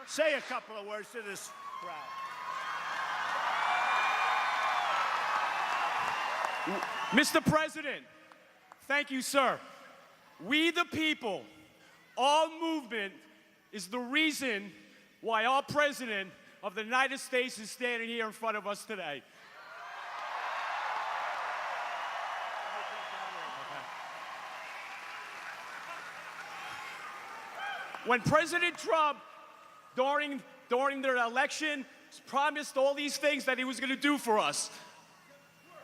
say a couple of words to this crowd. Mr. President, thank you, sir. We the people, our movement is the reason why our President of the United States is standing here in front of us today. When President Trump, during their election, promised all these things that he was going to do for us,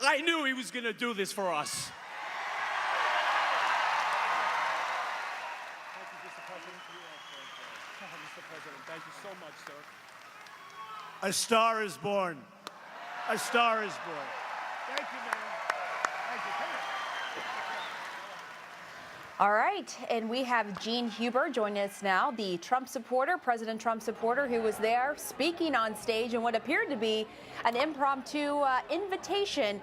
I knew he was going to do this for us. Thank you, Mr. President. Mr. President, thank you so much, sir. A star is born. A star is born. Thank you, man. Thank you. Come here. All right, and we have Gene Huber joining us now, the Trump supporter, President Trump supporter, who was there speaking on stage in what appeared to be an impromptu invitation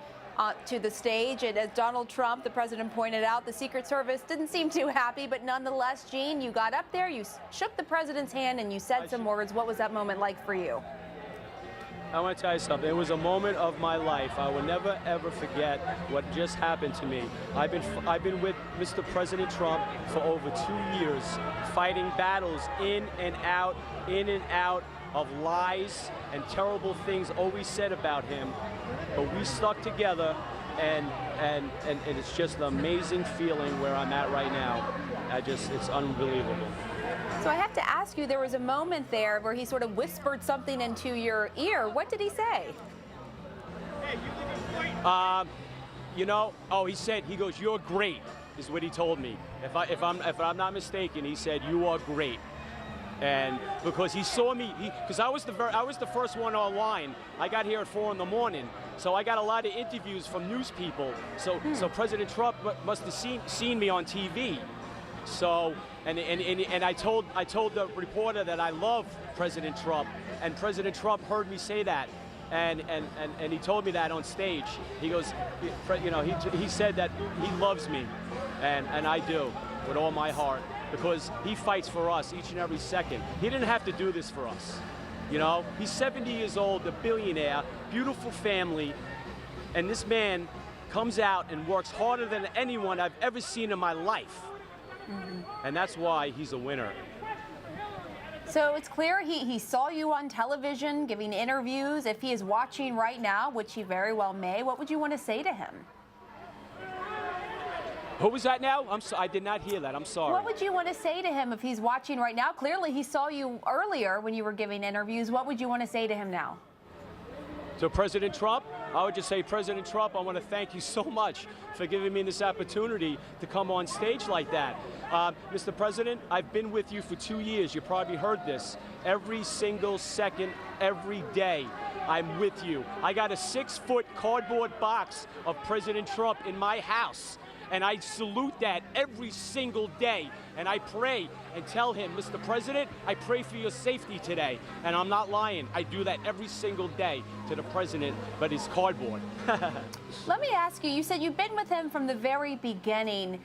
to the stage. And as Donald Trump, the president, pointed out, the Secret Service didn't seem too happy, but nonetheless, Gene, you got up there, you shook the president's hand, and you said some words. What was that moment like for you? I want to tell you something. It was a moment of my life. I will never, ever forget what just happened to me. I've been with Mr. President Trump for over 2 years, fighting battles in and out of lies and terrible things always said about him. But we stuck together, and it's just an amazing feeling where I'm at right now. It's unbelievable. So I have to ask you, there was a moment there where he sort of whispered something into your ear. What did he say? He goes, "You're great," is what he told me. If I'm not mistaken, he said, "You are great." And because he saw me, because I was the first one online. I got here at 4 in the morning, so I got a lot of interviews from news people. So President Trump must have seen me on TV. So and I told the reporter that I love President Trump, and President Trump heard me say that, and he told me that on stage. He goes, he said that he loves me, and I do with all my heart, because he fights for us each and every second. He didn't have to do this for us. He's 70 years old, a billionaire, beautiful family, and this man comes out and works harder than anyone I've ever seen in my life. And that's why he's a winner. So it's clear he saw you on television giving interviews. If he is watching right now, which he very well may, what would you want to say to him? Who was that now? I did not hear that. I'm sorry. What would you want to say to him if he's watching right now? Clearly, he saw you earlier when you were giving interviews. What would you want to say to him now? To President Trump, I would just say, President Trump, I want to thank you so much for giving me this opportunity to come on stage like that. Mr. President, I've been with you for 2 years. You probably heard this. Every single second, every day, I'm with you. I got a 6-foot cardboard box of President Trump in my house. And I salute that every single day. And I pray and tell him, Mr. President, I pray for your safety today. And I'm not lying. I do that every single day to the president, but it's cardboard. Let me ask you, you said you've been with him from the very beginning.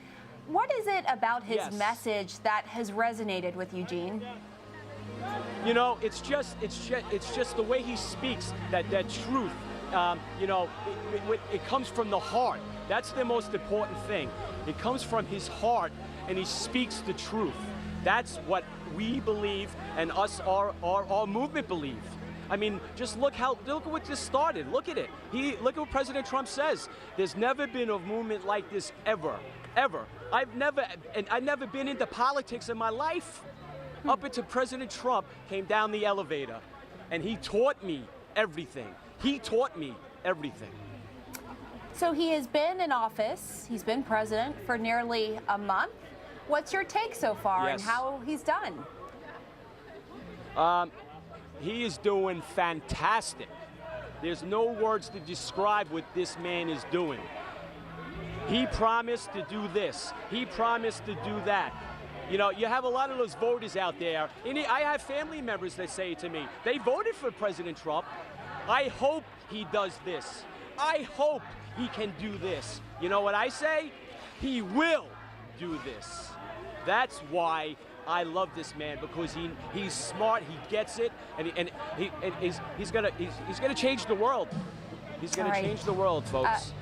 What is it about his message that has resonated with you, Gene? It's just the way he speaks, that truth. It comes from the heart. That's the most important thing. It comes from his heart, and he speaks the truth. That's what we believe, and our movement believe. I mean, just look at what just started. Look at it. Look at what President Trump says. There's never been a movement like this ever. I've never been into politics in my life. Up until President Trump came down the elevator, and he taught me everything. He taught me everything. So he has been in office, he's been president for nearly a month. What's your take so far and how he's done? He is doing fantastic. There's no words to describe what this man is doing. He promised to do this. He promised to do that. You have a lot of those voters out there. And I have family members that say to me, they voted for President Trump. I hope he does this. I hope he can do this. You know what I say? He will do this. That's why I love this man because he's smart, he gets it, and he's gonna change the world. He's gonna All right. change the world, folks.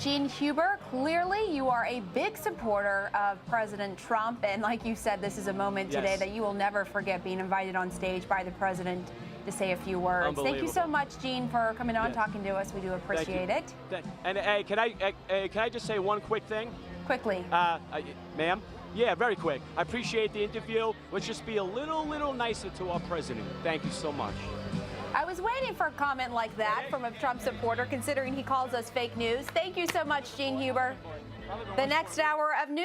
Gene Huber, clearly you are a big supporter of President Trump, and like you said, this is a moment today Yes. that you will never forget, being invited on stage by the president to say a few words. Thank you so Unbelievable. much, Gene, for coming on, Yes. talking to us. We do appreciate it. And hey, can I just say one quick thing? Quickly. Ma'am? Yeah, very quick. I appreciate the interview. Let's just be a little nicer to our president. Thank you so much. I was waiting for a comment like that from a Trump supporter, considering he calls us fake news. Thank you so much, Gene Huber. The next hour of news.